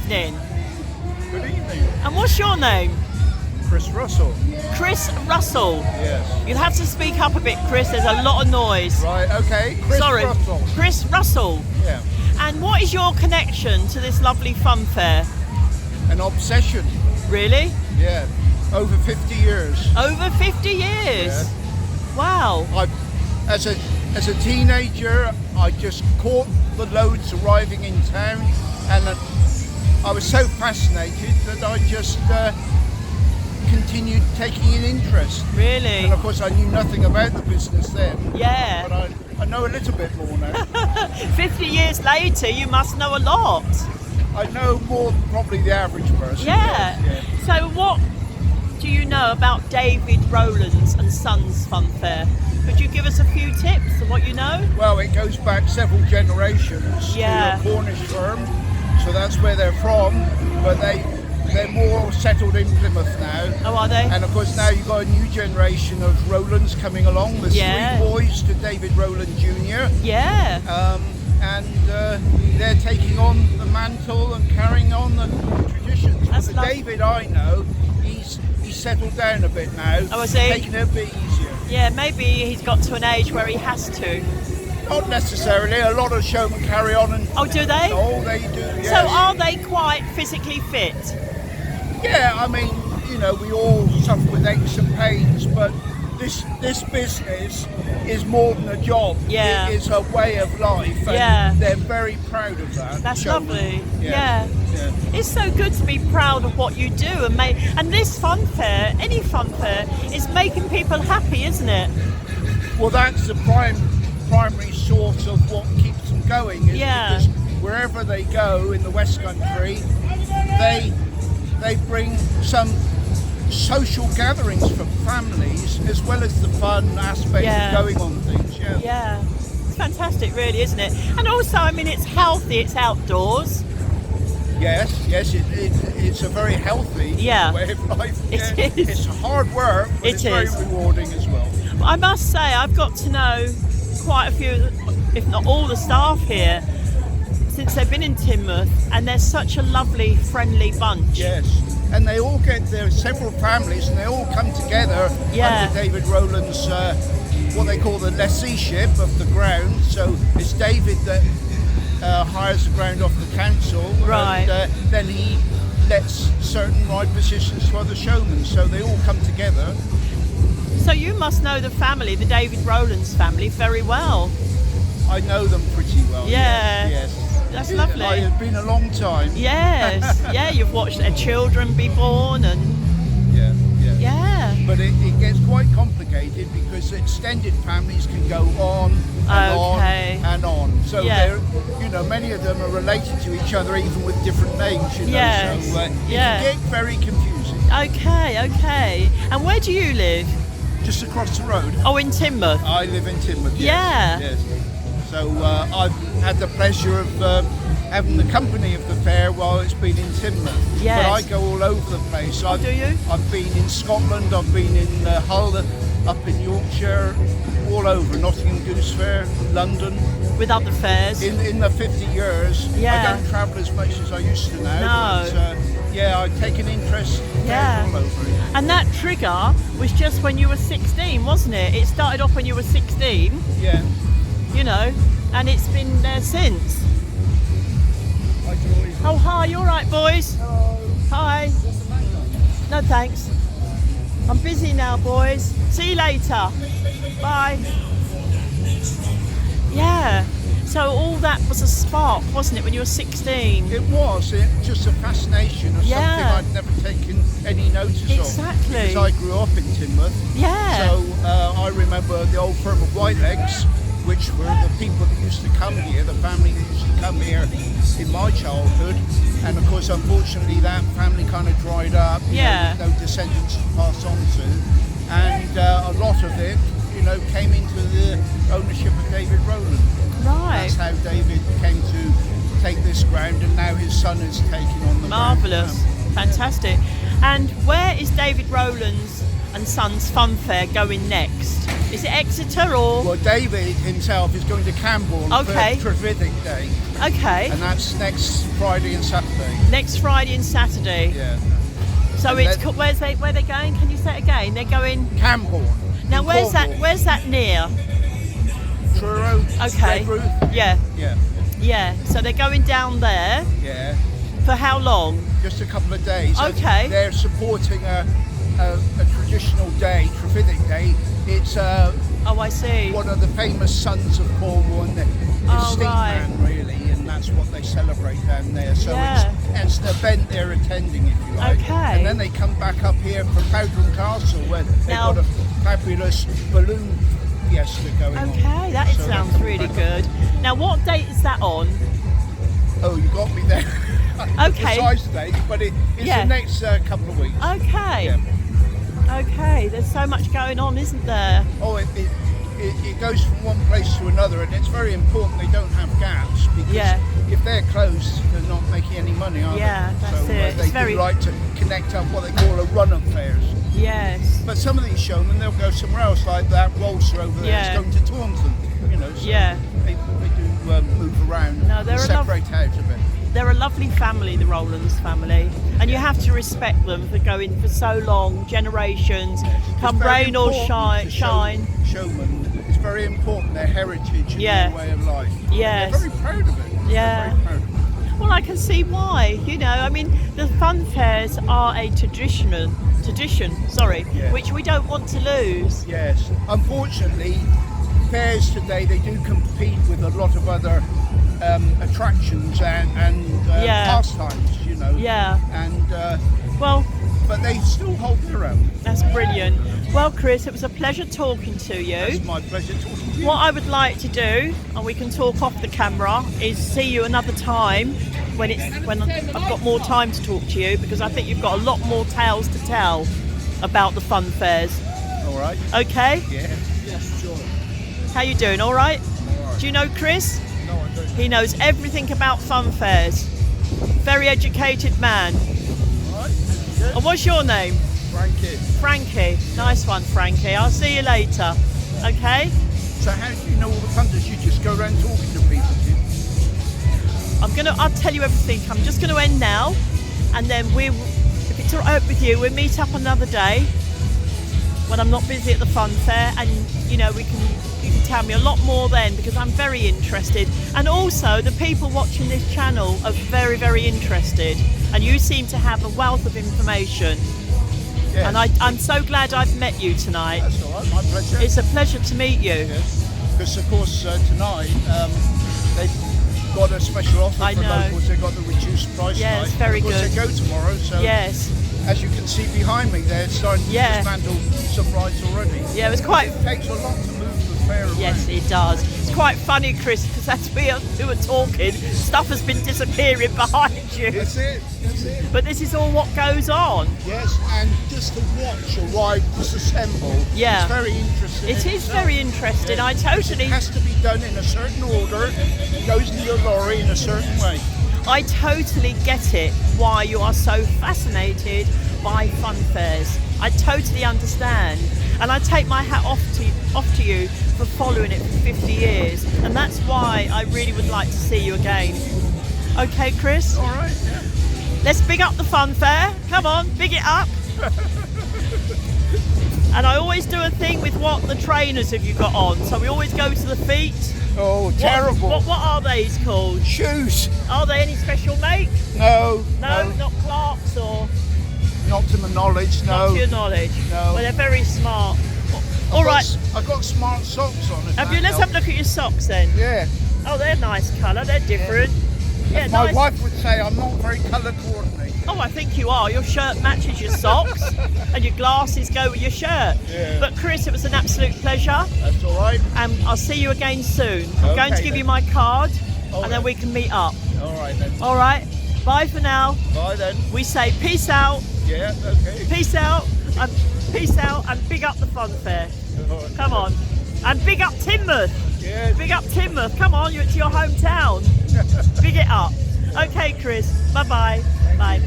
evening. Good evening. And what's your name? Chris Russell. Chris Russell. Yes. You'll have to speak up a bit, Chris. There's a lot of noise. Right, okay. Chris Sorry. Russell. Chris Russell. Yeah. And what is your connection to this lovely fun fair? An obsession. Really? Yeah. Over 50 years. Over 50 years? Yeah. Wow. As a teenager, I just caught the loads arriving in town, and I was so fascinated that I just continued taking an interest. Really? And of course, I knew nothing about the business then. Yeah. But I know a little bit more now. 50 years later, you must know a lot. I know more than probably the average person. Yeah. Yes, yeah. So what do you know about David Rowland Sons Funfair? Could you give us a few tips of what you know? Well, it goes back several generations to a Cornish firm, so that's where they're from, but they're more settled in Plymouth now. Oh, are they? And of course now you've got a new generation of Rowlands coming along. There's 3 boys to David Rowland Jr. Yeah. And they're taking on the mantle and carrying on the traditions. That's but David, I know, he's settled down a bit now. Oh, is he? Taking it a bit easier. Yeah, maybe he's got to an age where he has to. Not necessarily. A lot of showmen carry on and... Oh, do they? Oh, they do, yes. So are they quite physically fit? Yeah, I mean, you know, we all suffer with aches and pains, but this business is more than a job. Yeah. It is a way of life, and they're very proud of that. That's showmen. lovely. Yeah. It's so good to be proud of what you do and this fun fair, any fun fair, is making people happy, isn't it? Well, that's the primary source of what keeps them going. Is because wherever they go in the West Country, they bring some social gatherings for families as well as the fun aspect of going on things. Yeah, it's fantastic, really, isn't it? And also, I mean, it's healthy, it's outdoors. Yes, it's a very healthy way of life. It is. It's hard work, but it's very rewarding as well. I must say, I've got to know quite a few, if not all the staff here, since they've been in Teignmouth, and they're such a lovely, friendly bunch. Yes, and they all there are several families, and they all come together under David Rowland's, what they call the lesseeship of the ground. So it's David that hires the ground off the council, and then he lets certain right positions to other showmen, so they all come together. So you must know the family, the David Rowlands family, very well. I know them pretty well. Yeah. Yes. That's lovely. It's been a long time. Yes. Yeah, you've watched their children be born and... Yeah. But it gets quite complicated because extended families can go on and on and on. So many of them are related to each other even with different names, you know. So it can get very confusing. Okay. And where do you live? Just across the road. Oh, in Teignmouth? I live in Teignmouth, yes. Yes. So I've had the pleasure of having the company of the fair while it's been in Teignmouth. Yes. But I go all over the place. Do you? I've been in Scotland, I've been in Hull, up in Yorkshire, all over, Nottingham Goose Fair, London. With other fairs? In the 50 years. I don't travel as much as I used to now. No. But, I take an interest all over it. And that trigger was just when you were 16, wasn't it? It started off when you were 16. Yeah. You know, and it's been there since. Hi, Joy. Oh, hi, you all right, boys? Hello. Hi. No, thanks. I'm busy now, boys. See you later. Bye. Yeah. So all that was a spark, wasn't it, when you were 16? It was. Just a fascination of something I'd never taken any notice of. Exactly. Because I grew up in Teignmouth. Yeah. So I remember the old firm of Whitelegs, which were the people that used to come here, the family that used to come here in my childhood. And of course, unfortunately, that family kind of dried up. No descendants to pass on to. And a lot of it, came into the ownership of David Rowland. Right. That's how David came to take this ground, and now his son is taking on the Marvellous. ground. Fantastic. And where is David Rowland Sons Funfair going next? Is it Exeter or? Well, David himself is going to Camborne Okay. for Trevithick Day, Okay. and that's next Friday and Saturday. Next Friday and Saturday. Yeah. So And it's then- where they going? Can you say it again? They're going. Camborne. Now in where's that? Cornwall. Where's that near? Truro. Okay. Redruth. Yeah. Yeah. Yeah. So they're going down there Yeah. for how long? Just a couple of days. And Okay. They're supporting a traditional day, Trevithick Day. It's Oh, I see. one of the famous sons of Cornwall, and it's Oh, steam right. man really, and that's what they celebrate down there. So Yeah. it's an event they're attending, if you like. Okay. And then they come back up here for Powderham Castle, where they've Now- got a fabulous balloon fiesta going on. Okay, that So sounds they come really back up. good. Now, what date is that on? Oh, you got me there. Okay. Precise date, but it's Yeah. the next couple of weeks. Okay. Yeah. Okay, there's so much going on, isn't there? Oh, it goes from one place to another, and it's very important they don't have gaps, because Yeah. if they're closed, they're not making any money, are Yeah, they? that's So it. they It's very- do like to connect up what they call a run of fairs. Yes. But some of these showmen, they'll go somewhere else, like that Walser over there Yeah. is going to Taunton, you know. So Yeah. They do move around, No, they're and a separate out a bit. They're a lovely family, the Rowlands family, and you have to respect them for going for so long, generations, come It's very rain or important to shine. Showmen, it's very important, their heritage and Yeah. their way of life. Yes. They're very proud of it. Yeah. They're very proud of it. Well, I can see why. You know, I mean, the fun fairs are a tradition, Yeah. which we don't want to lose. Yes. Unfortunately, fairs today, they do compete with a lot of other attractions and Yeah. pastimes, you know. Yeah. And Well, but they still hold their own. that's brilliant. Well, Chris, it was a pleasure talking to you. It's my pleasure talking to you. What I would like to do, and we can talk off the camera, is see you another time when I've got more time to talk to you, because I think you've got a lot more tales to tell about the fun fairs. All right. Okay? Yeah. Yes, sure. How you doing? All right? All right. Do you know Chris? No, I don't. He knows everything about fun fairs. Very educated man. All right. Good. And what's your name? Frankie. Frankie. Nice one, Frankie. I'll see you later. Okay? So how do you know all the punters? You just go around talking to people, do you? I'll tell you everything. I'm just gonna end now, and then if it's all right with you, we'll meet up another day when I'm not busy at the fun fair, and you know, you can tell me a lot more then, because I'm very interested. And also the people watching this channel are very, very interested, and you seem to have a wealth of information. Yes. And I'm so glad I've met you tonight. That's all right. My pleasure. It's a pleasure to meet you. Yes. Because of course tonight they've got a special offer I for know. locals. They've got the reduced price Yeah, tonight. it's very of course, good. They go tomorrow. So Yes. as you can see behind me, they're starting to Yeah. dismantle some rides already. Yeah, it was quite. It takes a lot to move the fair around. Yes, it does. It's quite funny, Chris, because as we were talking, stuff has been disappearing behind you. That's it. That's it. But this is all what goes on. Yes, and just to watch a ride disassemble. Yeah. It's very interesting. It in is itself. very interesting. I totally, It has to be done in a certain order. It goes to your lorry in a certain way. I totally get it. Why you are so fascinated by fun fairs. I totally understand, and I take my hat off to you for following it for 50 years, and that's why I really would like to see you again. Okay, Chris. All right. Yeah. Let's big up the fun fair. Come on, big it up. And I always do a thing with what the trainers have you got on. So we always go to the feet. Oh, terrible. What are these called? Shoes. Are they any special make? No. No, not Clarks or Not to my knowledge, not no. to your knowledge. No. Well, they're very smart. All right. I've got smart socks on. Have you? Let's have a look at your socks then. Yeah. Oh, they're nice colour. They're different. Yeah, My nice. wife would say I'm not very colour coordinated. Oh, I think you are. Your shirt matches your socks, and your glasses go with your shirt. Yeah. But Chris, it was an absolute pleasure, That's all right. and I'll see you again soon. I'm going to Okay, give you then. my card, All and then right. we can meet up. All right then. All right. Bye for now. Bye then. We say peace out, Yeah. Okay. and big up the fun fair. All right. Come on, and big up Teignmouth. Yeah. Big up Teignmouth. Come on, it's your hometown. Big it up. Okay, Chris. Bye-bye. Bye.